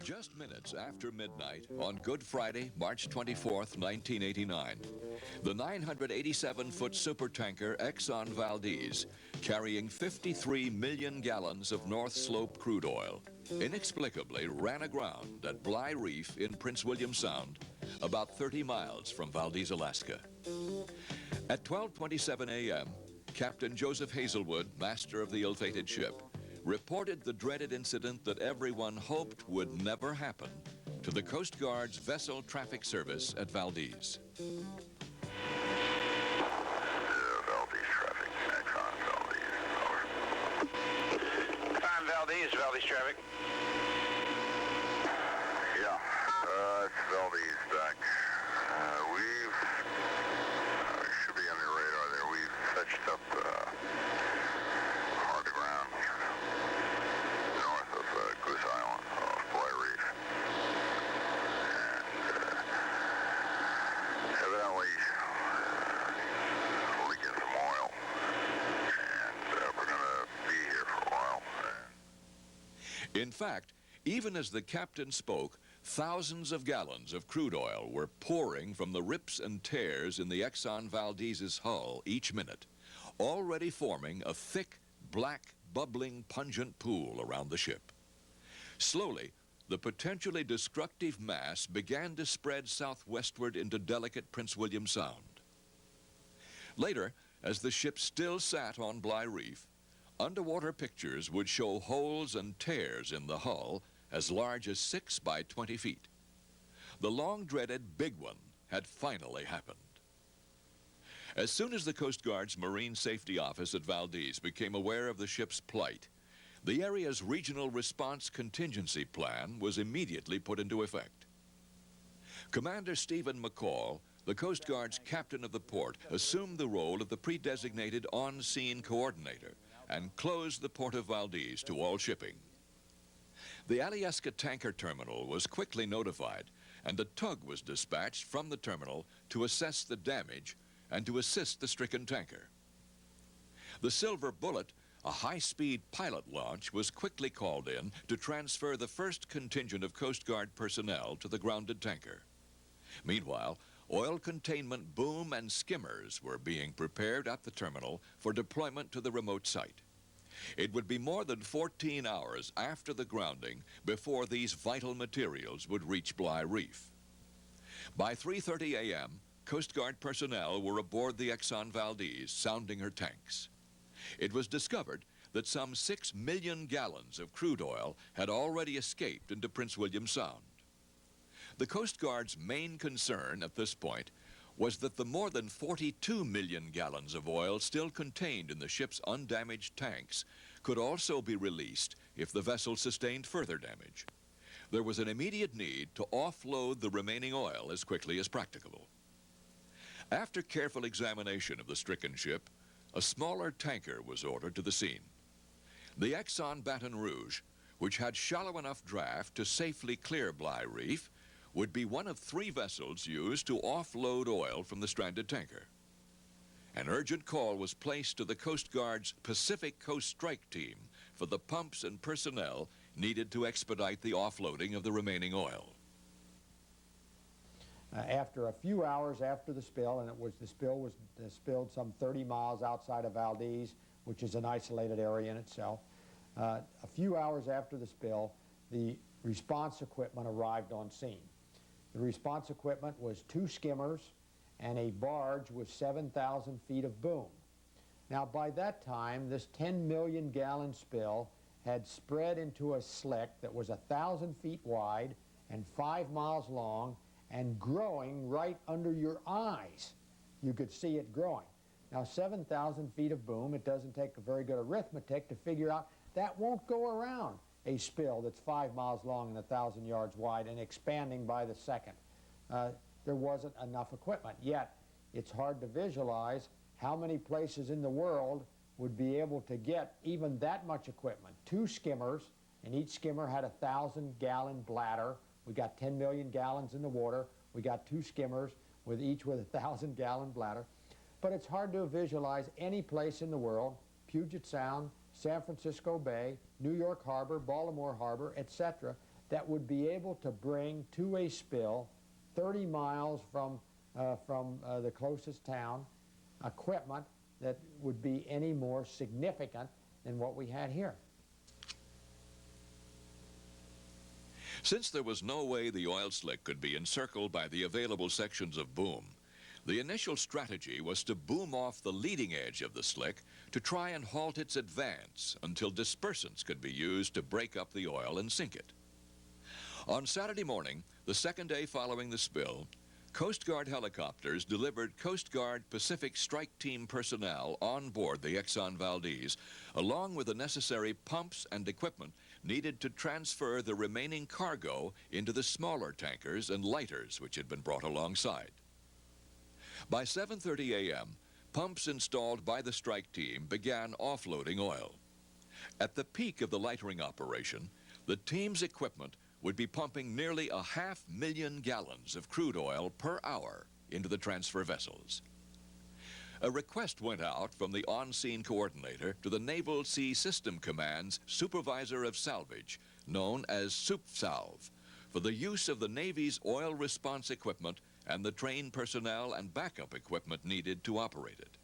Just minutes after midnight on Good Friday, March 24th, 1989, the 987-foot supertanker Exxon Valdez, carrying 53 million gallons of North Slope crude oil, inexplicably ran aground at Bligh Reef in Prince William Sound, about 30 miles from Valdez, Alaska. At 12:27 a.m., Captain Joseph Hazelwood, master of the ill-fated ship, reported the dreaded incident that everyone hoped would never happen to the Coast Guard's Vessel Traffic Service at Valdez. Valdez traffic, Exxon Valdez, over. On Valdez, Valdez traffic. Yeah, it's Valdez back. We should be on the radar there. We've fetched up hard to ground north of Goose Island off Bligh Reef. And evidently leaking some oil. And we're going to be here for a while. In fact, even as the captain spoke, thousands of gallons of crude oil were pouring from the rips and tears in the Exxon Valdez's hull each minute, already forming a thick, black, bubbling, pungent pool around the ship. Slowly, the potentially destructive mass began to spread southwestward into delicate Prince William Sound. Later, as the ship still sat on Bligh Reef, underwater pictures would show holes and tears in the hull as large as 6 by 20 feet. The long-dreaded big one had finally happened. As soon as the Coast Guard's Marine Safety Office at Valdez became aware of the ship's plight, the area's regional response contingency plan was immediately put into effect. Commander Stephen McCall, the Coast Guard's captain of the port, assumed the role of the pre-designated on-scene coordinator and closed the port of Valdez to all shipping. The Alyeska tanker terminal was quickly notified, and a tug was dispatched from the terminal to assess the damage and to assist the stricken tanker. The Silver Bullet, a high-speed pilot launch, was quickly called in to transfer the first contingent of Coast Guard personnel to the grounded tanker. Meanwhile, oil containment boom and skimmers were being prepared at the terminal for deployment to the remote site. It would be more than 14 hours after the grounding before these vital materials would reach Bligh Reef. By 3:30 a.m., Coast Guard personnel were aboard the Exxon Valdez, sounding her tanks. It was discovered that some 6 million gallons of crude oil had already escaped into Prince William Sound. The Coast Guard's main concern at this point was that the more than 42 million gallons of oil still contained in the ship's undamaged tanks could also be released if the vessel sustained further damage. There was an immediate need to offload the remaining oil as quickly as practicable. After careful examination of the stricken ship, a smaller tanker was ordered to the scene. The Exxon Baton Rouge, which had shallow enough draft to safely clear Bligh Reef, would be one of 3 vessels used to offload oil from the stranded tanker. An urgent call was placed to the Coast Guard's Pacific Coast Strike Team for the pumps and personnel needed to expedite the offloading of the remaining oil. After a few hours after the spill, and the spill was spilled some 30 miles outside of Valdez, which is an isolated area in itself. A few hours after the spill, the response equipment arrived on scene. The response equipment was 2 skimmers and a barge with 7,000 feet of boom. Now, by that time, this 10 million gallon spill had spread into a slick that was 1,000 feet wide and 5 miles long and growing right under your eyes. You could see it growing. Now, 7,000 feet of boom, it doesn't take a very good arithmetic to figure out that won't go around a spill that's 5 miles long and 1,000 yards wide and expanding by the second. There wasn't enough equipment. Yet, it's hard to visualize how many places in the world would be able to get even that much equipment. 2 skimmers, and each skimmer had a 1,000-gallon bladder. We got 10 million gallons in the water. We got 2 skimmers, with each with a 1,000-gallon bladder. but it's hard to visualize any place in the world, Puget Sound, San Francisco Bay, New York Harbor, Baltimore Harbor, etc., that would be able to bring to a spill 30 miles from the closest town equipment that would be any more significant than what we had here. Since there was no way the oil slick could be encircled by the available sections of boom, the initial strategy was to boom off the leading edge of the slick to try and halt its advance until dispersants could be used to break up the oil and sink it. On Saturday morning, the second day following the spill, Coast Guard helicopters delivered Coast Guard Pacific Strike Team personnel on board the Exxon Valdez, along with the necessary pumps and equipment needed to transfer the remaining cargo into the smaller tankers and lighters which had been brought alongside. By 7:30 a.m., pumps installed by the strike team began offloading oil. At the peak of the lightering operation, the team's equipment would be pumping nearly 500,000 gallons of crude oil per hour into the transfer vessels. A request went out from the on-scene coordinator to the Naval Sea System Command's Supervisor of Salvage, known as SUPSALV, for the use of the Navy's oil response equipment and the trained personnel and backup equipment needed to operate it.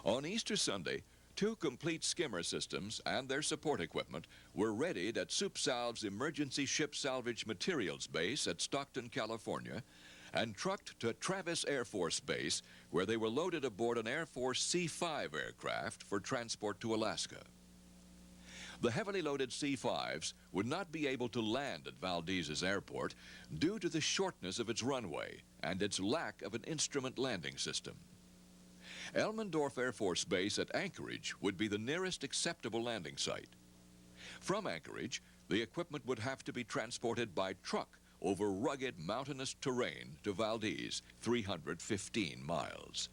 On Easter Sunday, 2 complete skimmer systems and their support equipment were readied at SUPSALV's Emergency Ship Salvage Materials Base at Stockton, California, and trucked to Travis Air Force Base, where they were loaded aboard an Air Force C-5 aircraft for transport to Alaska. The heavily loaded C-5s would not be able to land at Valdez's airport due to the shortness of its runway and its lack of an instrument landing system. Elmendorf Air Force Base at Anchorage would be the nearest acceptable landing site. From Anchorage, the equipment would have to be transported by truck over rugged mountainous terrain to Valdez, 315 miles.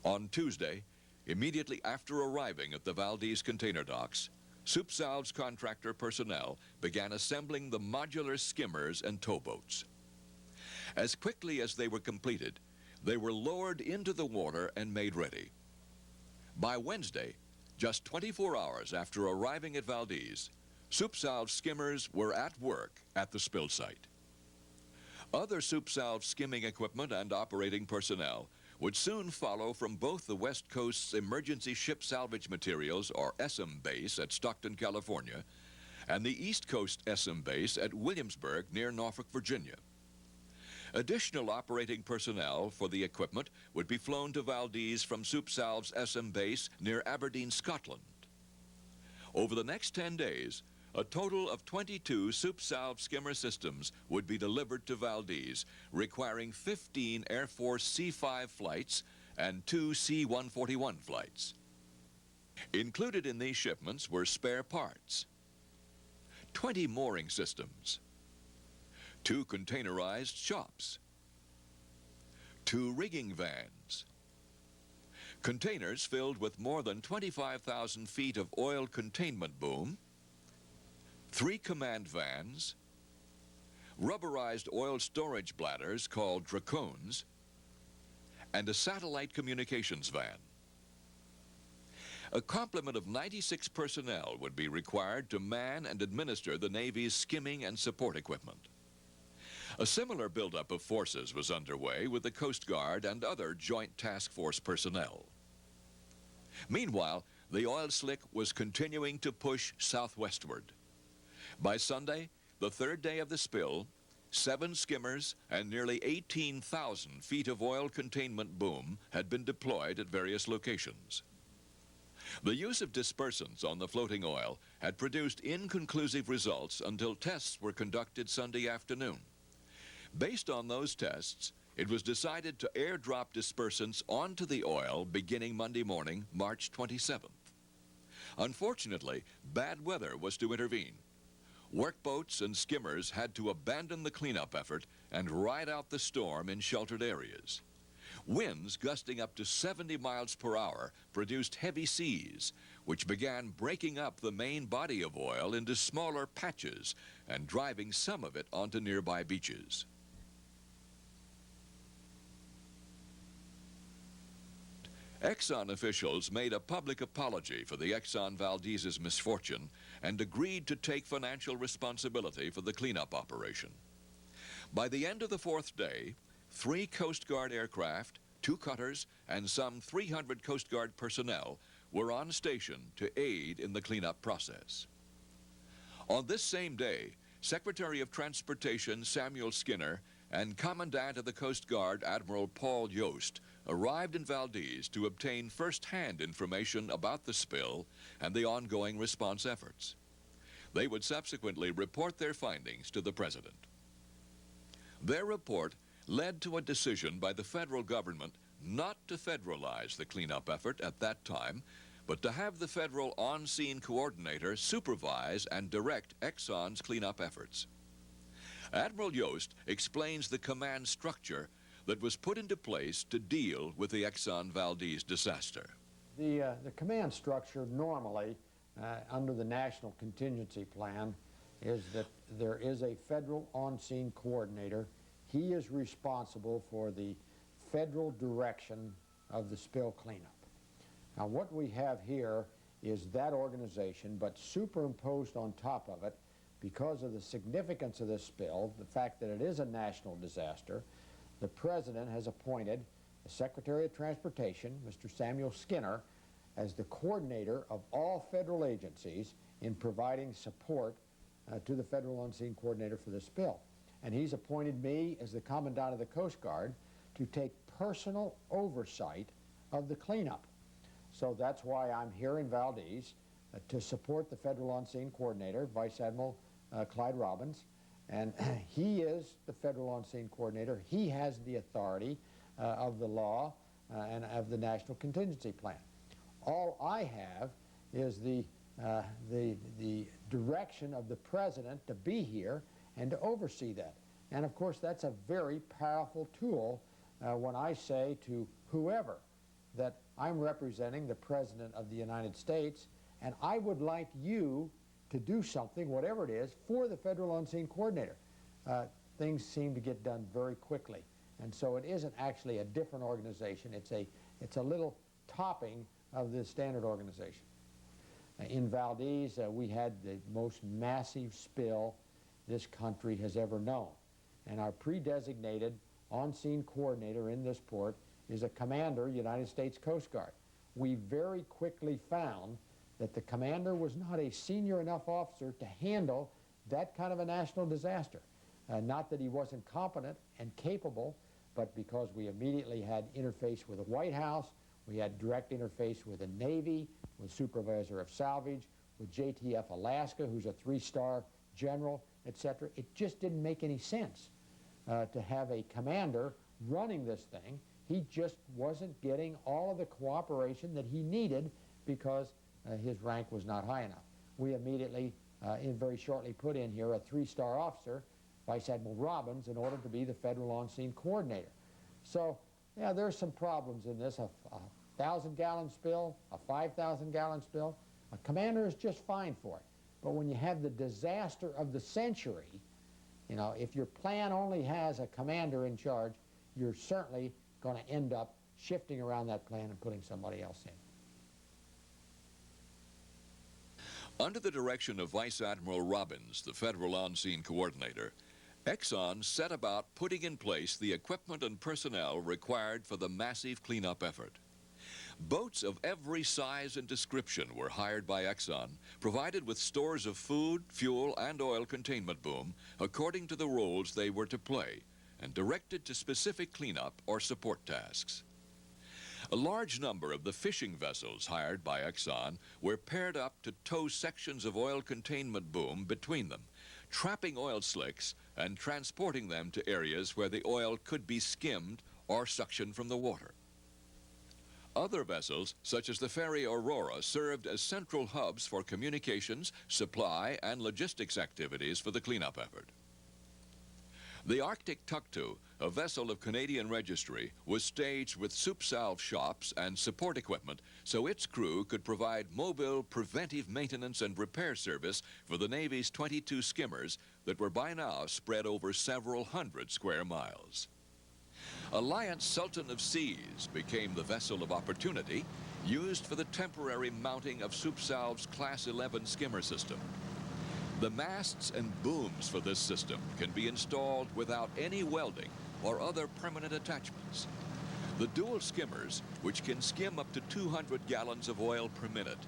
On Tuesday, immediately after arriving at the Valdez container docks, SUPSALV's contractor personnel began assembling the modular skimmers and towboats. As quickly as they were completed, they were lowered into the water and made ready. By Wednesday, just 24 hours after arriving at Valdez, SUPSALV skimmers were at work at the spill site. Other SUPSALV skimming equipment and operating personnel would soon follow from both the West Coast's Emergency Ship Salvage Materials, or ESSM base at Stockton, California, and the East Coast ESSM base at Williamsburg near Norfolk, Virginia. Additional operating personnel for the equipment would be flown to Valdez from SUPSALV's ESSM base near Aberdeen, Scotland. Over the next 10 days, a total of 22 SUPSALV skimmer systems would be delivered to Valdez, requiring 15 Air Force C-5 flights and 2 C-141 flights. Included in these shipments were spare parts, 20 mooring systems, 2 containerized shops, 2 rigging vans, containers filled with more than 25,000 feet of oil containment boom, 3 command vans, rubberized oil storage bladders called dracones, and a satellite communications van. A complement of 96 personnel would be required to man and administer the Navy's skimming and support equipment. A similar buildup of forces was underway with the Coast Guard and other Joint Task Force personnel. Meanwhile, the oil slick was continuing to push southwestward. By Sunday, the 3rd day of the spill, 7 skimmers and nearly 18,000 feet of oil containment boom had been deployed at various locations. The use of dispersants on the floating oil had produced inconclusive results until tests were conducted Sunday afternoon. Based on those tests, it was decided to airdrop dispersants onto the oil beginning Monday morning, March 27th. Unfortunately, bad weather was to intervene. Workboats and skimmers had to abandon the cleanup effort and ride out the storm in sheltered areas. Winds gusting up to 70 miles per hour produced heavy seas, which began breaking up the main body of oil into smaller patches and driving some of it onto nearby beaches. Exxon officials made a public apology for the Exxon Valdez's misfortune and agreed to take financial responsibility for the cleanup operation. By the end of the fourth day, 3 Coast Guard aircraft, 2 cutters, and some 300 Coast Guard personnel were on station to aid in the cleanup process. On this same day, Secretary of Transportation Samuel Skinner and Commandant of the Coast Guard Admiral Paul Yost arrived in Valdez to obtain first-hand information about the spill and the ongoing response efforts. They would subsequently report their findings to the President. Their report led to a decision by the federal government not to federalize the cleanup effort at that time, but to have the federal on-scene coordinator supervise and direct Exxon's cleanup efforts. Admiral Yost explains the command structure that was put into place to deal with the Exxon Valdez disaster. The command structure normally under the National Contingency Plan is that there is a federal on-scene coordinator. He is responsible for the federal direction of the spill cleanup. Now what we have here is that organization, but superimposed on top of it, because of the significance of this spill, the fact that it is a national disaster, the President has appointed the Secretary of Transportation, Mr. Samuel Skinner, as the coordinator of all federal agencies in providing support to the federal on-scene coordinator for this spill. And he's appointed me as the Commandant of the Coast Guard to take personal oversight of the cleanup. So that's why I'm here in Valdez to support the federal on-scene coordinator, Vice Admiral Clyde Robbins, and he is the federal on-scene coordinator. He has the authority of the law and of the National Contingency Plan. All I have is the direction of the President to be here and to oversee that. And of course that's a very powerful tool when I say to whoever that I'm representing the President of the United States and I would like you to do something, whatever it is, for the federal on-scene coordinator. Things seem to get done very quickly. And so it isn't actually a different organization. It's a little topping of the standard organization. In Valdez, we had the most massive spill this country has ever known. And our pre-designated on-scene coordinator in this port is a commander, United States Coast Guard. We very quickly found that the commander was not a senior enough officer to handle that kind of a national disaster. Not that he wasn't competent and capable, but because we immediately had interface with the White House, we had direct interface with the Navy, with Supervisor of Salvage, with JTF Alaska, who's a 3-star general, etc. It just didn't make any sense to have a commander running this thing. He just wasn't getting all of the cooperation that he needed because his rank was not high enough. We immediately, very shortly, put in here a 3-star officer, Vice Admiral Robbins, in order to be the federal on-scene coordinator. So, yeah, there's some problems in this. A 1,000-gallon spill, a 5,000-gallon spill, a commander is just fine for it. But when you have the disaster of the century, you know, if your plan only has a commander in charge, you're certainly going to end up shifting around that plan and putting somebody else in. Under the direction of Vice Admiral Robbins, the federal on-scene coordinator, Exxon set about putting in place the equipment and personnel required for the massive cleanup effort. Boats of every size and description were hired by Exxon, provided with stores of food, fuel, and oil containment boom according to the roles they were to play, and directed to specific cleanup or support tasks. A large number of the fishing vessels hired by Exxon were paired up to tow sections of oil containment boom between them, trapping oil slicks and transporting them to areas where the oil could be skimmed or suctioned from the water. Other vessels, such as the ferry Aurora, served as central hubs for communications, supply, and logistics activities for the cleanup effort. The Arctic Tuktu, a vessel of Canadian registry, was staged with soup salve shops and support equipment so its crew could provide mobile preventive maintenance and repair service for the Navy's 22 skimmers that were by now spread over several hundred square miles. Alliance Sultan of Seas became the vessel of opportunity used for the temporary mounting of Subsalv's Class 11 skimmer system. The masts and booms for this system can be installed without any welding or other permanent attachments. The dual skimmers, which can skim up to 200 gallons of oil per minute,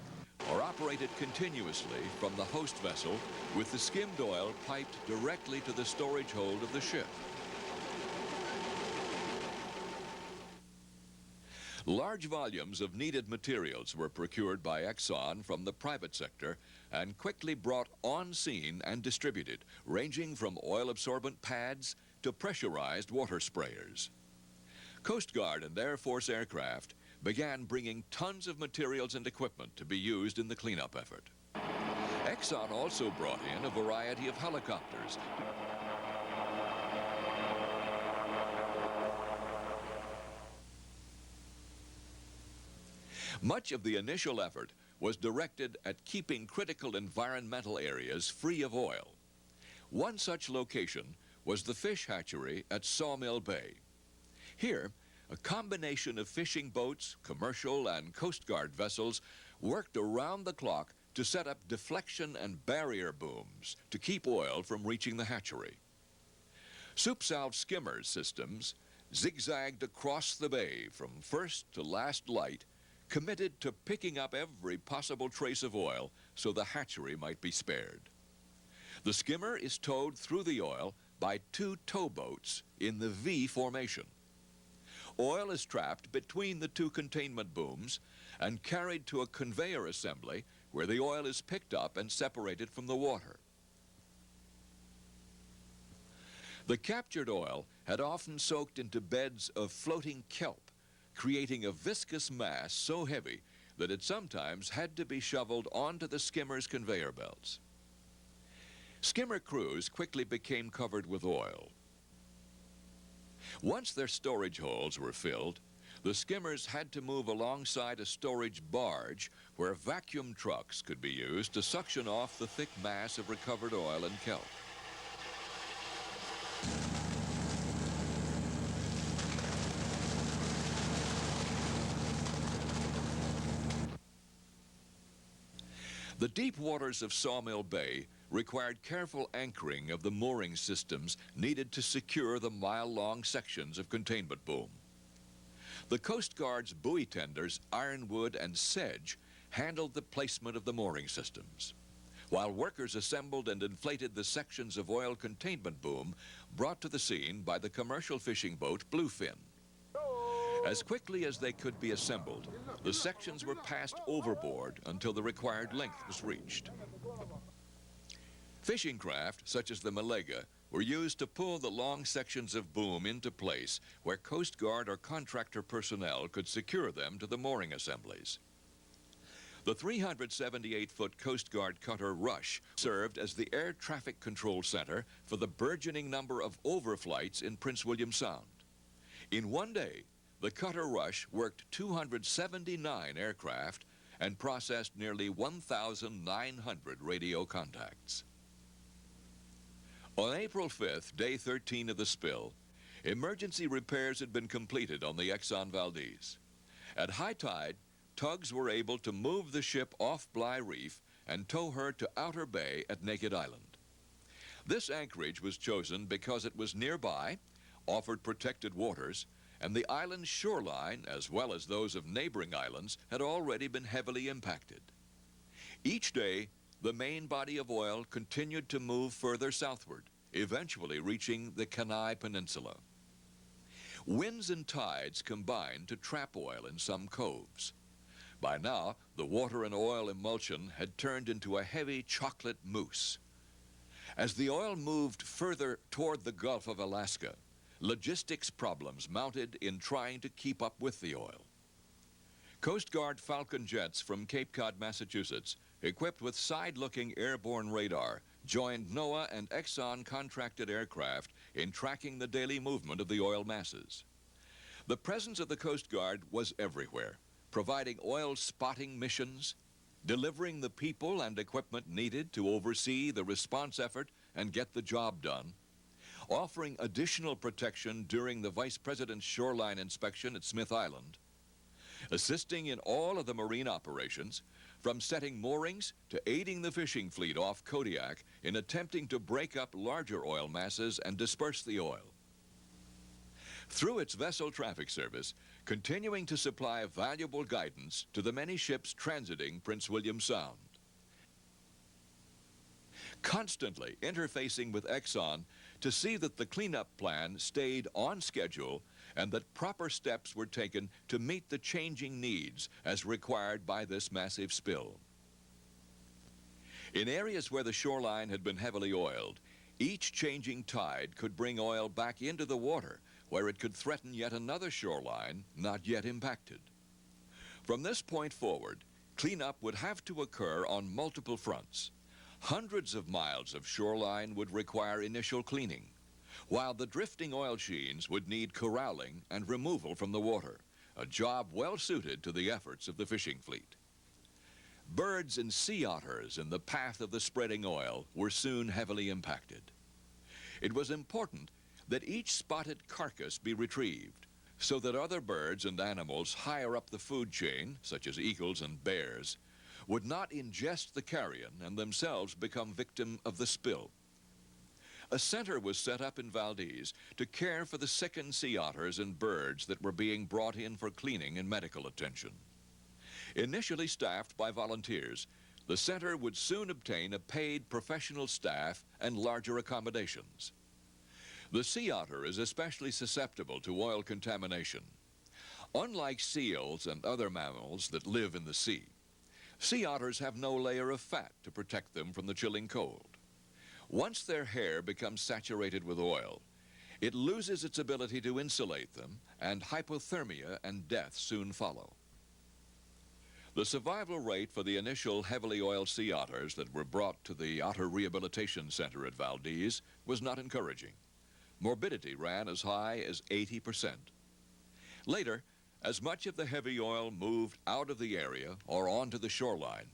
are operated continuously from the host vessel with the skimmed oil piped directly to the storage hold of the ship. Large volumes of needed materials were procured by Exxon from the private sector and quickly brought on scene and distributed, ranging from oil-absorbent pads to pressurized water sprayers. Coast Guard and Air Force aircraft began bringing tons of materials and equipment to be used in the cleanup effort. Exxon also brought in a variety of helicopters. Much of the initial effort was directed at keeping critical environmental areas free of oil. One such location was the fish hatchery at Sawmill Bay. Here, a combination of fishing boats, commercial and Coast Guard vessels worked around the clock to set up deflection and barrier booms to keep oil from reaching the hatchery. Subsalv skimmer systems zigzagged across the bay from first to last light, committed to picking up every possible trace of oil so the hatchery might be spared. The skimmer is towed through the oil by two towboats in the V formation. Oil is trapped between the two containment booms and carried to a conveyor assembly where the oil is picked up and separated from the water. The captured oil had often soaked into beds of floating kelp, creating a viscous mass so heavy that it sometimes had to be shoveled onto the skimmer's conveyor belts. Skimmer crews quickly became covered with oil. Once their storage holds were filled, the skimmers had to move alongside a storage barge where vacuum trucks could be used to suction off the thick mass of recovered oil and kelp. The deep waters of Sawmill Bay required careful anchoring of the mooring systems needed to secure the mile-long sections of containment boom. The Coast Guard's buoy tenders, Ironwood and Sedge, handled the placement of the mooring systems, while workers assembled and inflated the sections of oil containment boom brought to the scene by the commercial fishing boat Bluefin. As quickly as they could be assembled, the sections were passed overboard until the required length was reached. Fishing craft, such as the Malega, were used to pull the long sections of boom into place where Coast Guard or contractor personnel could secure them to the mooring assemblies. The 378-foot Coast Guard cutter Rush served as the air traffic control center for the burgeoning number of overflights in Prince William Sound. In one day, the cutter Rush worked 279 aircraft and processed nearly 1,900 radio contacts. On April 5th, day 13 of the spill, emergency repairs had been completed on the Exxon Valdez. At high tide, tugs were able to move the ship off Bly Reef and tow her to Outer Bay at Naked Island. This anchorage was chosen because it was nearby, offered protected waters, and the island's shoreline, as well as those of neighboring islands, had already been heavily impacted. Each day, the main body of oil continued to move further southward, eventually reaching the Kenai Peninsula. Winds and tides combined to trap oil in some coves. By now, the water and oil emulsion had turned into a heavy chocolate mousse. As the oil moved further toward the Gulf of Alaska, logistics problems mounted in trying to keep up with the oil. Coast Guard Falcon jets from Cape Cod, Massachusetts, equipped with side-looking airborne radar, joined NOAA and Exxon contracted aircraft in tracking the daily movement of the oil masses. The presence of the Coast Guard was everywhere, providing oil spotting missions, delivering the people and equipment needed to oversee the response effort and get the job done, offering additional protection during the Vice President's shoreline inspection at Smith Island, assisting in all of the marine operations, from setting moorings to aiding the fishing fleet off Kodiak in attempting to break up larger oil masses and disperse the oil. Through its vessel traffic service, continuing to supply valuable guidance to the many ships transiting Prince William Sound. Constantly interfacing with Exxon to see that the cleanup plan stayed on schedule and that proper steps were taken to meet the changing needs as required by this massive spill. In areas where the shoreline had been heavily oiled, each changing tide could bring oil back into the water, where it could threaten yet another shoreline not yet impacted. From this point forward, cleanup would have to occur on multiple fronts. Hundreds of miles of shoreline would require initial cleaning, while the drifting oil sheens would need corralling and removal from the water, a job well suited to the efforts of the fishing fleet. Birds and sea otters in the path of the spreading oil were soon heavily impacted. It was important that each spotted carcass be retrieved so that other birds and animals higher up the food chain, such as eagles and bears, would not ingest the carrion and themselves become victim of the spill. A center was set up in Valdez to care for the sickened sea otters and birds that were being brought in for cleaning and medical attention. Initially staffed by volunteers, the center would soon obtain a paid professional staff and larger accommodations. The sea otter is especially susceptible to oil contamination. Unlike seals and other mammals that live in the sea, sea otters have no layer of fat to protect them from the chilling cold. Once their hair becomes saturated with oil, it loses its ability to insulate them, and hypothermia and death soon follow. The survival rate for the initial heavily oiled sea otters that were brought to the Otter Rehabilitation Center at Valdez was not encouraging. Morbidity ran as high as 80%. Later, as much of the heavy oil moved out of the area or onto the shoreline,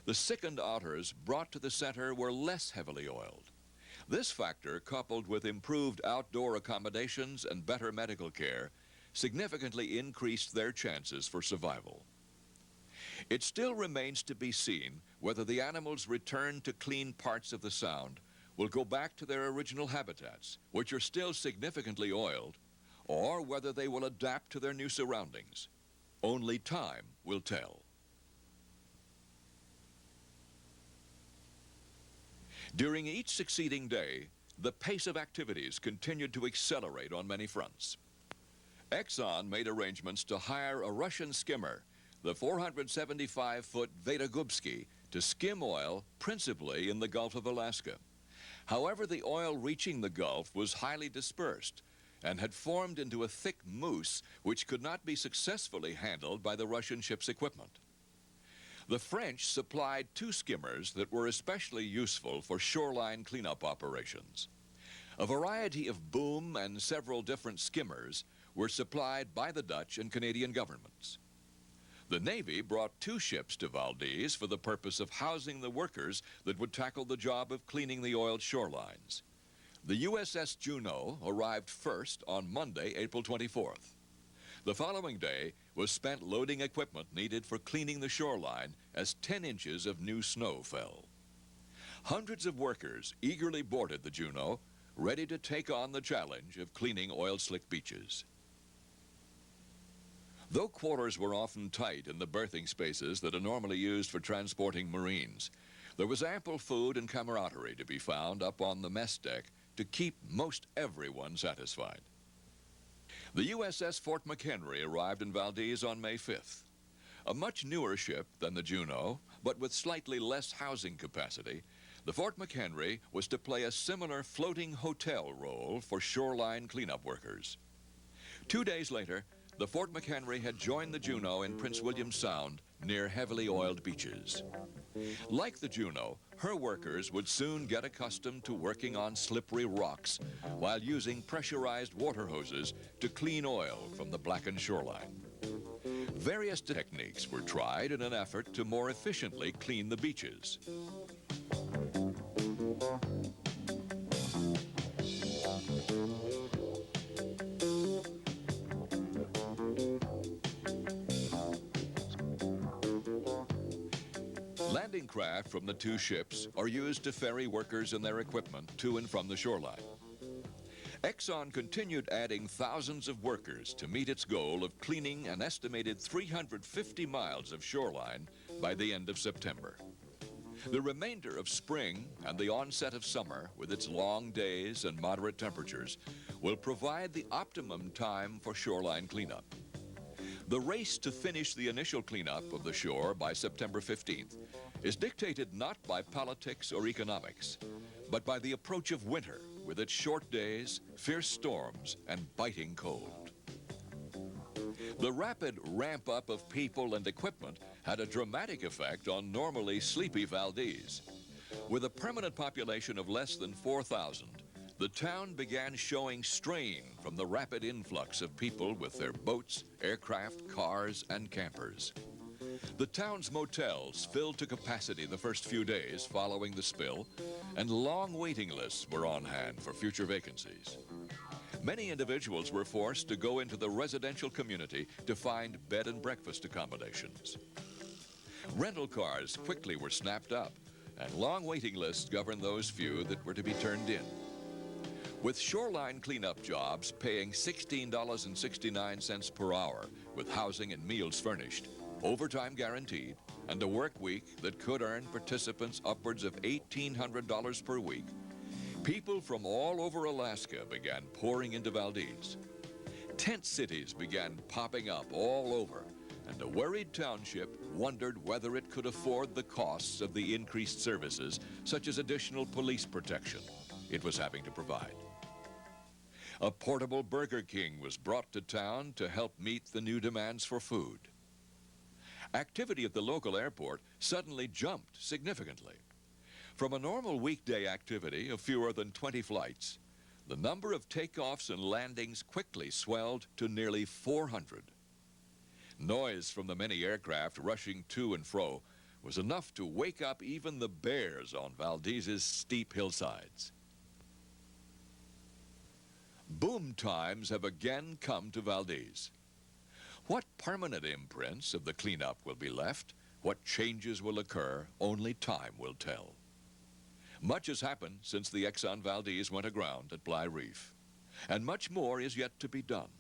the sickened otters brought to the center were less heavily oiled. This factor, coupled with improved outdoor accommodations and better medical care, significantly increased their chances for survival. It still remains to be seen whether the animals returned to clean parts of the Sound will go back to their original habitats, which are still significantly oiled, or whether they will adapt to their new surroundings. Only time will tell. During each succeeding day, the pace of activities continued to accelerate on many fronts. Exxon made arrangements to hire a Russian skimmer, the 475-foot Vetagubsky, to skim oil principally in the Gulf of Alaska. However, the oil reaching the Gulf was highly dispersed and had formed into a thick mousse which could not be successfully handled by the Russian ship's equipment. The French supplied 2 skimmers that were especially useful for shoreline cleanup operations. A variety of boom and several different skimmers were supplied by the Dutch and Canadian governments. The Navy brought 2 ships to Valdez for the purpose of housing the workers that would tackle the job of cleaning the oiled shorelines. The USS Juneau arrived first on Monday, April 24th. The following day was spent loading equipment needed for cleaning the shoreline as 10 inches of new snow fell. Hundreds of workers eagerly boarded the Juneau, ready to take on the challenge of cleaning oil-slick beaches. Though quarters were often tight in the berthing spaces that are normally used for transporting Marines, there was ample food and camaraderie to be found up on the mess deck to keep most everyone satisfied. The USS Fort McHenry arrived in Valdez on May 5th. A much newer ship than the Juneau, but with slightly less housing capacity, the Fort McHenry was to play a similar floating hotel role for shoreline cleanup workers. 2 days later, the Fort McHenry had joined the Juneau in Prince William Sound near heavily oiled beaches. Like the Juneau, her workers would soon get accustomed to working on slippery rocks while using pressurized water hoses to clean oil from the blackened shoreline. Various techniques were tried in an effort to more efficiently clean the beaches. landing craft from the two ships are used to ferry workers and their equipment to and from the shoreline. Exxon continued adding thousands of workers to meet its goal of cleaning an estimated 350 miles of shoreline by the end of September. The remainder of spring and the onset of summer, with its long days and moderate temperatures, will provide the optimum time for shoreline cleanup. The race to finish the initial cleanup of the shore by September 15th is dictated not by politics or economics, but by the approach of winter, with its short days, fierce storms, and biting cold. The rapid ramp-up of people and equipment had a dramatic effect on normally sleepy Valdez. With a permanent population of less than 4,000, the town began showing strain from the rapid influx of people with their boats, aircraft, cars, and campers. The town's motels filled to capacity the first few days following the spill, and long waiting lists were on hand for future vacancies. Many individuals were forced to go into the residential community to find bed and breakfast accommodations. Rental cars quickly were snapped up, and long waiting lists governed those few that were to be turned in. With shoreline cleanup jobs paying $16.69 per hour, with housing and meals furnished, overtime guaranteed, and a work week that could earn participants upwards of $1,800 per week, people from all over Alaska began pouring into Valdez. Tent cities began popping up all over, and a worried township wondered whether it could afford the costs of the increased services, such as additional police protection, it was having to provide. A portable Burger King was brought to town to help meet the new demands for food. Activity at the local airport suddenly jumped significantly. From a normal weekday activity of fewer than 20 flights, the number of takeoffs and landings quickly swelled to nearly 400. Noise from the many aircraft rushing to and fro was enough to wake up even the bears on Valdez's steep hillsides. Boom times have again come to Valdez. What permanent imprints of the cleanup will be left, what changes will occur, only time will tell. Much has happened since the Exxon Valdez went aground at Bly Reef, and much more is yet to be done.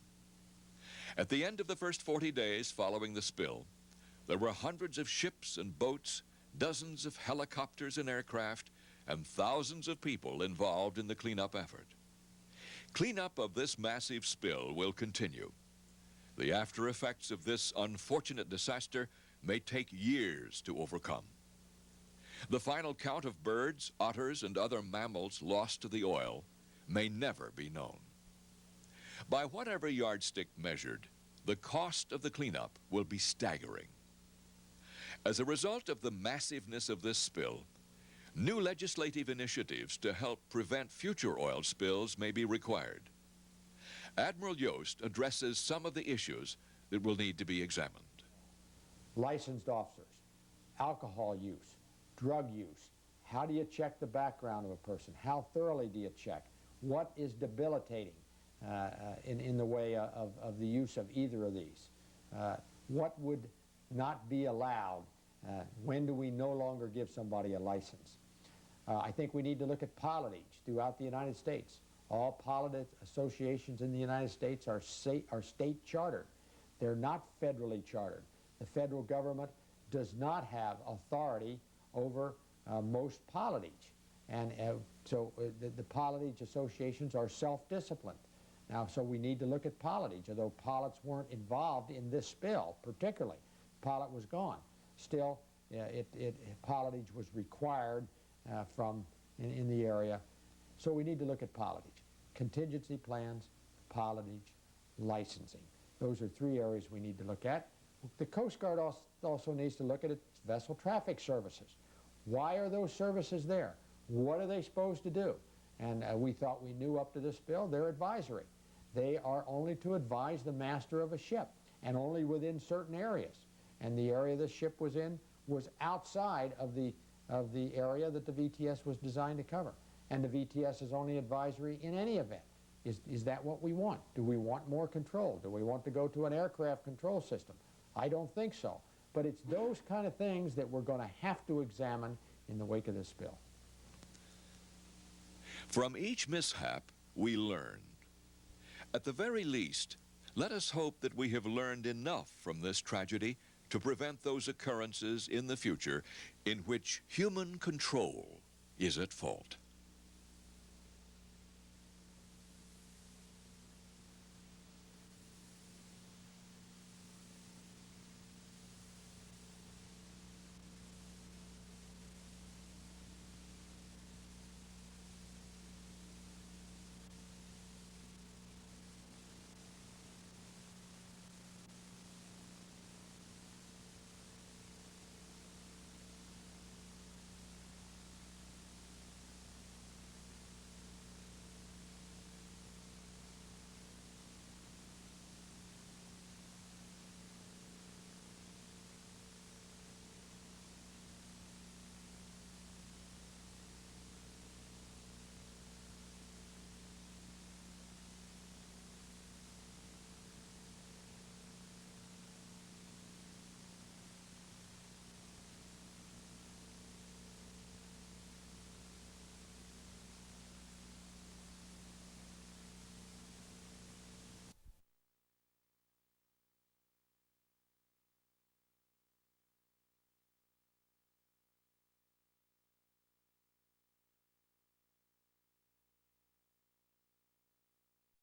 At the end of the first 40 days following the spill, there were hundreds of ships and boats, dozens of helicopters and aircraft, and thousands of people involved in the cleanup effort. Cleanup of this massive spill will continue. The after effects of this unfortunate disaster may take years to overcome. The final count of birds, otters, and other mammals lost to the oil may never be known. By whatever yardstick measured, the cost of the cleanup will be staggering. As a result of the massiveness of this spill, new legislative initiatives to help prevent future oil spills may be required. Admiral Yost addresses some of the issues that will need to be examined. Licensed officers, alcohol use, drug use. How do you check the background of a person? How thoroughly do you check? What is debilitating in the way of the use of either of these? What would not be allowed? When do we no longer give somebody a license? I think we need to look at pilotage throughout the United States. All pilot associations in the United States are state chartered. They're not federally chartered. The federal government does not have authority over most pilotage. And so the pilotage associations are self-disciplined. Now, so we need to look at pilotage, although pilots weren't involved in this spill particularly. Pilot was gone. Still, pilotage was required in the area. So we need to look at pilotage. Contingency plans, pilotage, licensing. Those are three areas we need to look at. The Coast Guard also needs to look at its vessel traffic services. Why are those services there? What are they supposed to do? And we thought we knew up to this bill, they're advisory. They are only to advise the master of a ship, and only within certain areas. And the area the ship was in was outside of the area that the VTS was designed to cover. And the VTS is only advisory in any event. Is that what we want? Do we want more control? Do we want to go to an aircraft control system? I don't think so. But it's those kind of things that we're going to have to examine in the wake of this spill. From each mishap, we learn. At the very least, let us hope that we have learned enough from this tragedy to prevent those occurrences in the future in which human control is at fault.